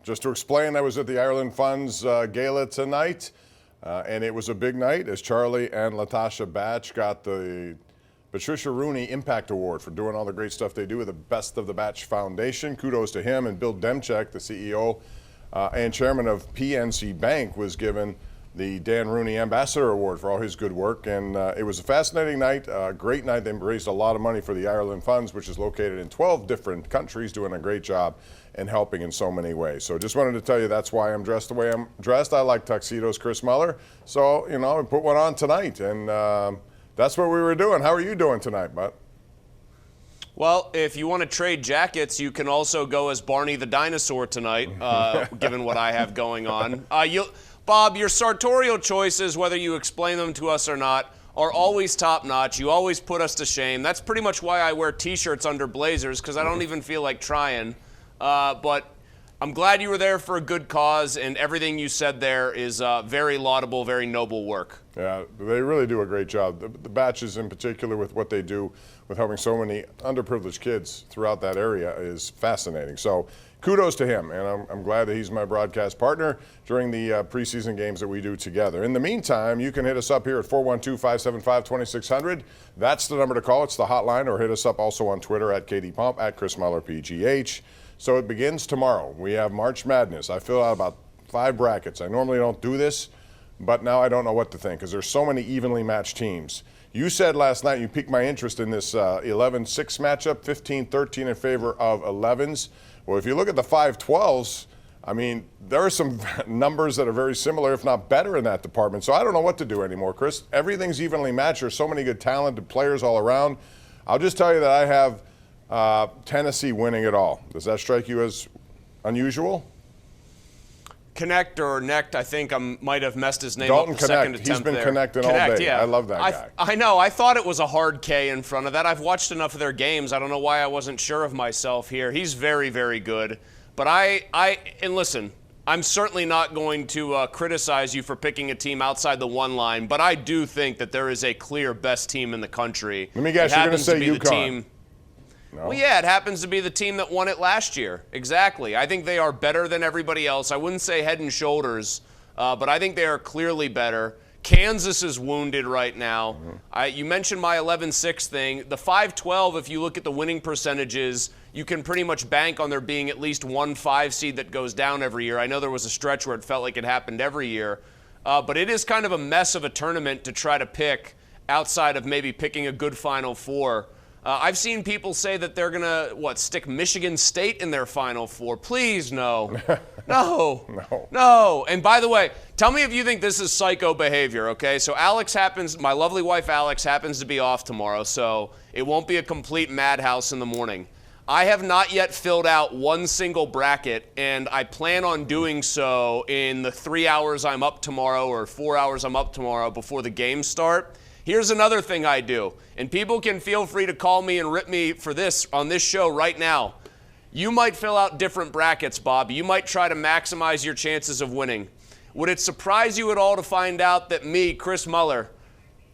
just to explain, I was at the Ireland Funds Gala tonight, and it was a big night as Charlie and Latasha Batch got the Patricia Rooney Impact Award for doing all the great stuff they do with the Best of the Batch Foundation. Kudos to him. And Bill Demchek, the CEO and chairman of PNC Bank, was given the Dan Rooney Ambassador Award for all his good work. And it was a fascinating night, a great night. They raised a lot of money for the Ireland Funds, which is located in 12 different countries, doing a great job and helping in so many ways. So just wanted to tell you that's why I'm dressed the way I'm dressed. I like tuxedos, Chris Mueller. So, you know, I put one on tonight. And that's what we were doing. How are you doing tonight, bud? Well, if you want to trade jackets, you can also go as Barney the Dinosaur tonight, given what I have going on. Bob, your sartorial choices, whether you explain them to us or not, are always top-notch. You always put us to shame. That's pretty much why I wear T-shirts under blazers, because I don't even feel like trying. But I'm glad you were there for a good cause, and everything you said there is very laudable, very noble work. Yeah, they really do a great job. The Batches in particular, with what they do with helping so many underprivileged kids throughout that area, is fascinating. So kudos to him, and I'm glad that he's my broadcast partner during the preseason games that we do together. In the meantime, you can hit us up here at 412-575-2600. That's the number to call. It's the hotline, or hit us up also on Twitter at KDPump, at Chris Mueller PGH. So it begins tomorrow. We have March Madness. I filled out about 5 brackets. I normally don't do this, but now I don't know what to think because there's so many evenly matched teams. You said last night, you piqued my interest in this 11-6 matchup, 15-13 in favor of 11s. Well, if you look at the 5-12s, I mean, there are some numbers that are very similar, if not better, in that department. So I don't know what to do anymore, Chris. Everything's evenly matched. There's so many good, talented players all around. I'll just tell you that I have Tennessee winning it all. Does that strike you as unusual? Connect or Necht, I think I might have messed his name Dalton up the second Connect. attempt He's been there. connecting all day. Yeah. I love that guy. I know. I thought it was a hard K in front of that. I've watched enough of their games. I don't know why I wasn't sure of myself here. He's very, very good. But and listen, I'm certainly not going to criticize you for picking a team outside the one line, but I do think that there is a clear best team in the country. Let me guess, you're going to say UConn. No. Well, yeah, it happens to be the team that won it last year. Exactly. I think they are better than everybody else. I wouldn't say head and shoulders, but I think they are clearly better. Kansas is wounded right now. You mentioned my 11-6 thing. The 5-12, if you look at the winning percentages, you can pretty much bank on there being at least one 5 seed that goes down every year. I know there was a stretch where it felt like it happened every year, but it is kind of a mess of a tournament to try to pick outside of maybe picking a good Final Four. I've seen people say that they're going to, stick Michigan State in their Final Four. Please, no. No. And by the way, tell me if you think this is psycho behavior, okay? So my lovely wife Alex happens to be off tomorrow, so it won't be a complete madhouse in the morning. I have not yet filled out one single bracket, and I plan on doing so in the 3 hours I'm up tomorrow or 4 hours I'm up tomorrow before the games start. Here's another thing I do, and people can feel free to call me and rip me for this on this show right now. You might fill out different brackets, Bob. You might try to maximize your chances of winning. Would it surprise you at all to find out that me, Chris Mueller,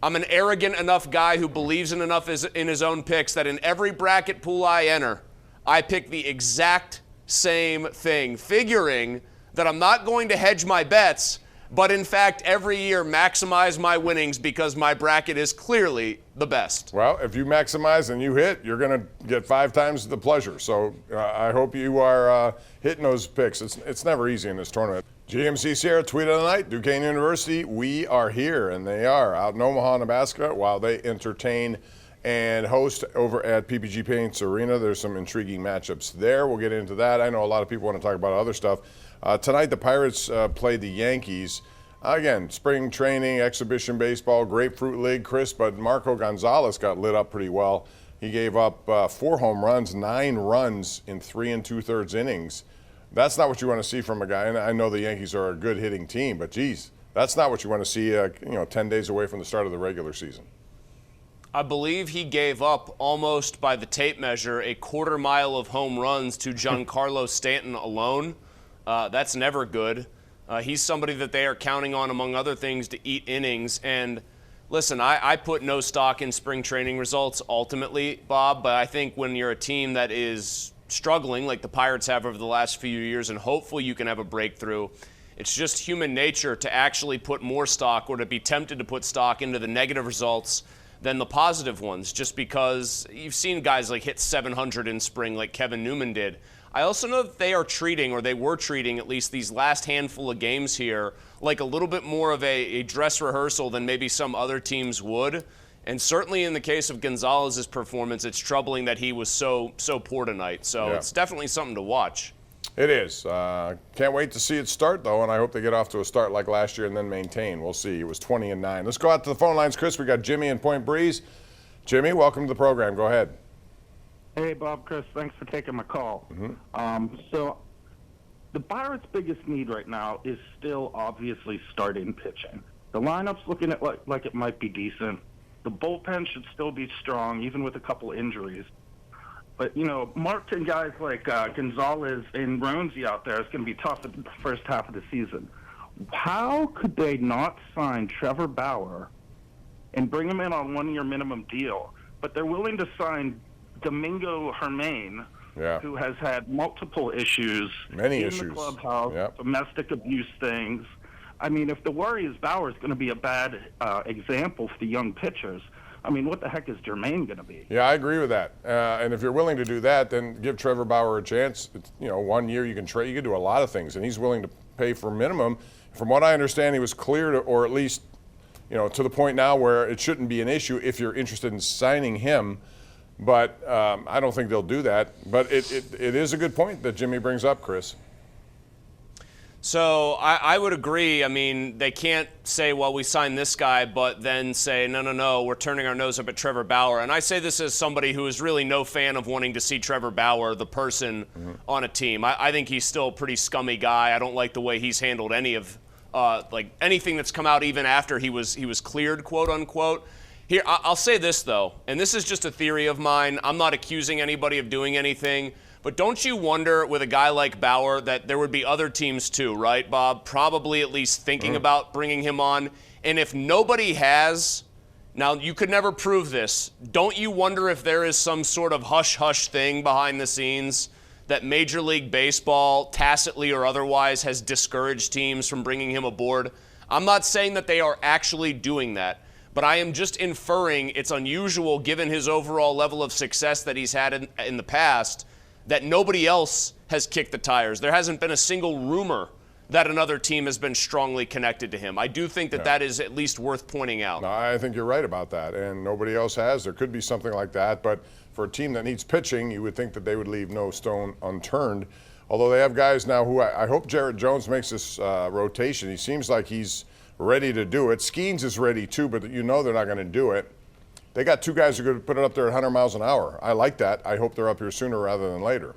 I'm an arrogant enough guy who believes in enough in his own picks that in every bracket pool I enter, I pick the exact same thing, figuring that I'm not going to hedge my bets, but in fact, every year maximize my winnings because my bracket is clearly the best. Well, if you maximize and you hit, you're going to get 5 times the pleasure. So I hope you are hitting those picks. It's never easy in this tournament. GMC Sierra tweet of the night, Duquesne University, we are here, and they are out in Omaha, Nebraska, while they entertain and host over at PPG Paints Arena. There's some intriguing matchups there. We'll get into that. I know a lot of people want to talk about other stuff. Tonight, the Pirates played the Yankees. Again, spring training, exhibition baseball, Grapefruit League, Chris, but Marco Gonzalez got lit up pretty well. He gave up 4 home runs, 9 runs in 3 2/3 innings. That's not what you want to see from a guy. And I know the Yankees are a good hitting team, but geez, that's not what you want to see 10 days away from the start of the regular season. I believe he gave up almost by the tape measure a 1/4 mile of home runs to Giancarlo Stanton alone. That's never good. He's somebody that they are counting on, among other things, to eat innings. And listen, I put no stock in spring training results ultimately, Bob, but I think when you're a team that is struggling like the Pirates have over the last few years, and hopefully you can have a breakthrough. It's just human nature to actually put more stock or to be tempted to put stock into the negative results than the positive ones, just because you've seen guys like hit 700 in spring like Kevin Newman did. I also know that they are treating, or they were treating at least these last handful of games here, like a little bit more of a dress rehearsal than maybe some other teams would. And certainly in the case of Gonzalez's performance, it's troubling that he was so poor tonight. So it's definitely something to watch. It is. Can't wait to see it start, though, and I hope they get off to a start like last year and then maintain. We'll see. It was 20-9. Let's go out to the phone lines, Chris. We got Jimmy in Point Breeze. Jimmy, welcome to the program. Go ahead. Hey, Bob, Chris, thanks for taking my call. So the Pirates' biggest need right now is still obviously starting pitching. The lineup's looking at like it might be decent. The bullpen should still be strong, even with a couple injuries. But, you know, marking guys like Gonzalez and Ronzi out there is going to be tough in the first half of the season. How could they not sign Trevor Bauer and bring him in on one-year minimum deal, but they're willing to sign Domingo Germán, who has had multiple issues in the clubhouse, domestic abuse things. I mean, if the worry is Bauer is going to be a bad example for the young pitchers, I mean, what the heck is Germán going to be? Yeah, I agree with that. And if you're willing to do that, then give Trevor Bauer a chance. It's, you know, 1 year you can trade. You can do a lot of things, and he's willing to pay for minimum. From what I understand, he was cleared, or at least, you know, to the point now where it shouldn't be an issue if you're interested in signing him. But I don't think they'll do that. But it is a good point that Jimmy brings up, Chris. So I would agree. I mean, they can't say, well, we signed this guy, but then say, no, we're turning our nose up at Trevor Bauer. And I say this as somebody who is really no fan of wanting to see Trevor Bauer, the person, on a team. I think he's still a pretty scummy guy. I don't like the way he's handled any of, like anything that's come out even after he was cleared, quote unquote. Here, I'll say this, though, and this is just a theory of mine. I'm not accusing anybody of doing anything. But don't you wonder with a guy like Bauer that there would be other teams too, right, Bob? Probably at least thinking about bringing him on. And if nobody has, now you could never prove this, don't you wonder if there is some sort of hush-hush thing behind the scenes that Major League Baseball, tacitly or otherwise, has discouraged teams from bringing him aboard? I'm not saying that they are actually doing that, but I am just inferring it's unusual given his overall level of success that he's had in the past that nobody else has kicked the tires. There hasn't been a single rumor that another team has been strongly connected to him. I do think that that is at least worth pointing out. No, I think you're right about that, and nobody else has. There could be something like that, but for a team that needs pitching, you would think that they would leave no stone unturned. Although they have guys now who I hope Jarrett Jones makes this rotation. He seems like he's ready to do it. Skeens is ready too, but you know they're not going to do it. They got two guys who could put it up there at 100 miles an hour. I like that. I hope they're up here sooner rather than later.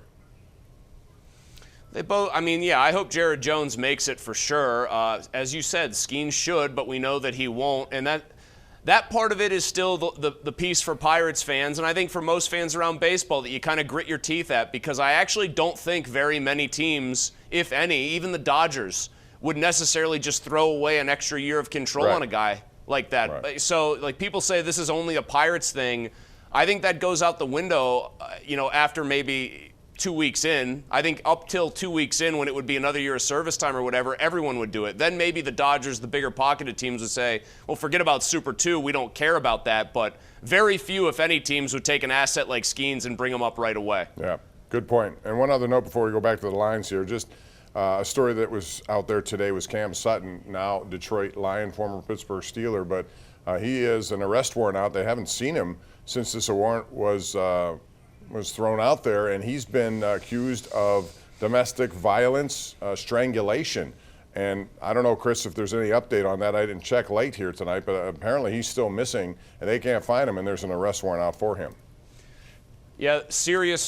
They both, I mean, yeah, I hope Jared Jones makes it for sure. As you said, Skeens should, but we know that he won't. And that part of it is still the piece for Pirates fans, and I think for most fans around baseball that you kind of grit your teeth at, because I actually don't think very many teams, if any, even the Dodgers, would necessarily just throw away an extra year of control on a guy like that. Right. So, like, people say this is only a Pirates thing. I think that goes out the window, after maybe 2 weeks in. I think up till 2 weeks in, when it would be another year of service time or whatever, everyone would do it. Then maybe the Dodgers, the bigger pocketed teams, would say, well, forget about Super 2. We don't care about that. But very few, if any, teams would take an asset like Skeens and bring him up right away. Yeah, good point. And one other note before we go back to the lines here, just a story that was out there today was Cam Sutton, now Detroit Lion, former Pittsburgh Steeler, but he is an arrest warrant out. They haven't seen him since this warrant was thrown out there, and he's been accused of domestic violence, strangulation. And I don't know, Chris, if there's any update on that. I didn't check late here tonight, but apparently he's still missing, and they can't find him, and there's an arrest warrant out for him. Yeah, serious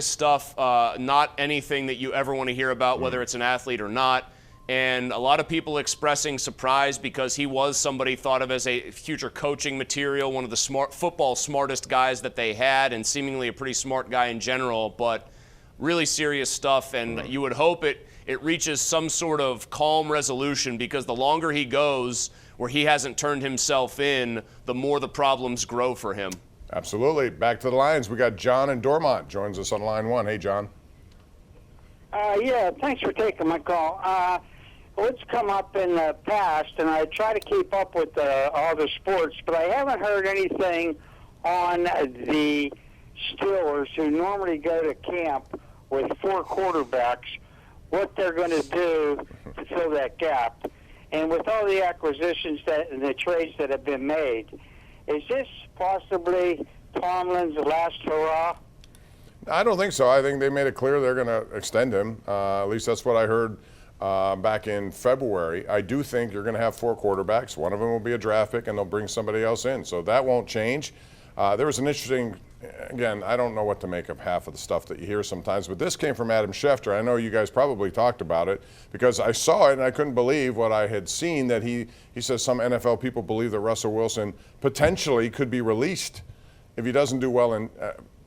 stuff. Not anything that you ever want to hear about, whether it's an athlete or not. And a lot of people expressing surprise because he was somebody thought of as a future coaching material, one of the football smartest guys that they had, and seemingly a pretty smart guy in general. But really serious stuff, and you would hope it reaches some sort of calm resolution, because the longer he goes where he hasn't turned himself in, the more the problems grow for him. Absolutely. Back to the lines. We got John in Dormont joins us on line 1. Hey, John. Yeah, thanks for taking my call. It's come up in the past, and I try to keep up with all the sports, but I haven't heard anything on the Steelers, who normally go to camp with 4 quarterbacks, what they're going to do to fill that gap. And with all the acquisitions and the trades that have been made, is this possibly Tomlin's last hurrah? I don't think so. I think they made it clear they're going to extend him. At least that's what I heard back in February. I do think you're going to have 4 quarterbacks. One of them will be a draft pick, and they'll bring somebody else in. So that won't change. There was an interesting, again, I don't know what to make of half of the stuff that you hear sometimes, but this came from Adam Schefter. I know you guys probably talked about it because I saw it and I couldn't believe what I had seen, that he says some NFL people believe that Russell Wilson potentially could be released if he doesn't do well in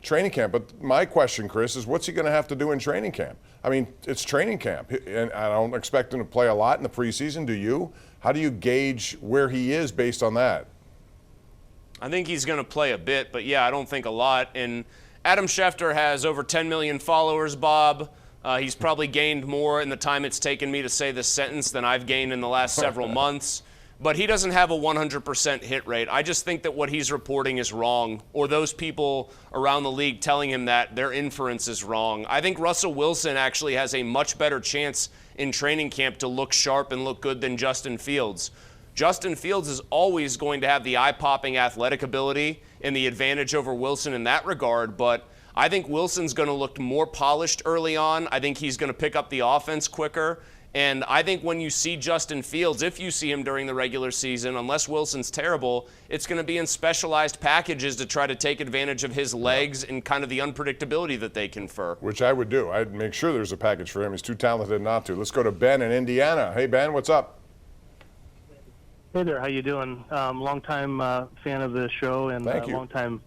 training camp. But my question, Chris, is what's he going to have to do in training camp? I mean, it's training camp, and I don't expect him to play a lot in the preseason, do you? How do you gauge where he is based on that? I think he's going to play a bit, but yeah, I don't think a lot. And Adam Schefter has over 10 million followers, Bob. He's probably gained more in the time it's taken me to say this sentence than I've gained in the last several months. But he doesn't have a 100% hit rate. I just think that what he's reporting is wrong, or those people around the league telling him that, their inference is wrong. I think Russell Wilson actually has a much better chance in training camp to look sharp and look good than Justin Fields. Justin Fields is always going to have the eye-popping athletic ability and the advantage over Wilson in that regard, but I think Wilson's going to look more polished early on. I think he's going to pick up the offense quicker. And I think when you see Justin Fields, if you see him during the regular season, unless Wilson's terrible, it's going to be in specialized packages to try to take advantage of his legs and kind of the unpredictability that they confer. Which I would do. I'd make sure there's a package for him. He's too talented not to. Let's go to Ben in Indiana. Hey, Ben, what's up? Hey there, how you doing? Longtime fan of the show and longtime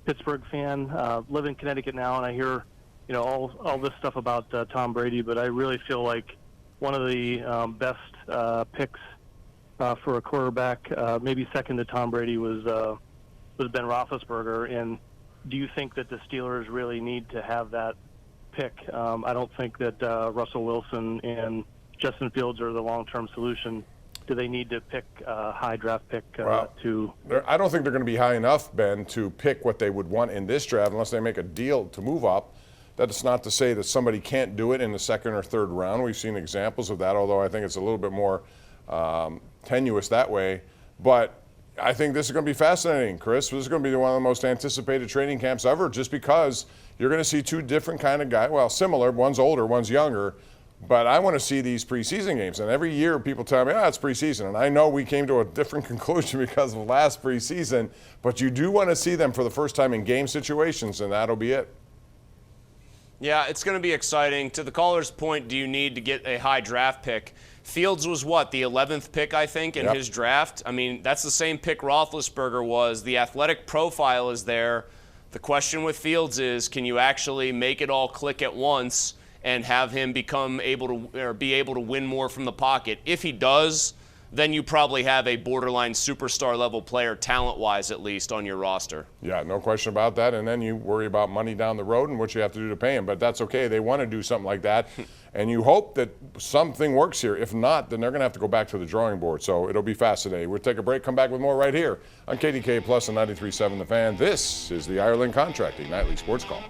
Pittsburgh fan. Live in Connecticut now, and I hear, all this stuff about Tom Brady. But I really feel like one of the best picks for a quarterback, maybe second to Tom Brady, was Ben Roethlisberger. And do you think that the Steelers really need to have that pick? I don't think that Russell Wilson and Justin Fields are the long-term solution. Do they need to pick a high draft pick I don't think they're going to be high enough, Ben, to pick what they would want in this draft unless they make a deal to move up. That's not to say that somebody can't do it in the second or third round. We've seen examples of that, although I think it's a little bit more tenuous that way. But I think this is going to be fascinating, Chris. This is going to be one of the most anticipated training camps ever, just because you're going to see 2 different kind of guys. Well, similar. One's older, one's younger. But I want to see these preseason games. And every year people tell me, it's preseason. And I know we came to a different conclusion because of last preseason. But you do want to see them for the first time in game situations, and that'll be it. Yeah, it's going to be exciting. To the caller's point, do you need to get a high draft pick? Fields was what, the 11th pick, I think, in his draft? I mean, that's the same pick Roethlisberger was. The athletic profile is there. The question with Fields is, can you actually make it all click at once and have him be able to win more from the pocket? If he does, then you probably have a borderline superstar level player, talent-wise at least, on your roster. Yeah, no question about that. And then you worry about money down the road and what you have to do to pay him. But that's okay. They want to do something like that. And you hope that something works here. If not, then they're going to have to go back to the drawing board. So it'll be fascinating. We'll take a break, come back with more right here on KDKA Plus and 93.7 The Fan. This is the Ireland Contracting Nightly Sports Call.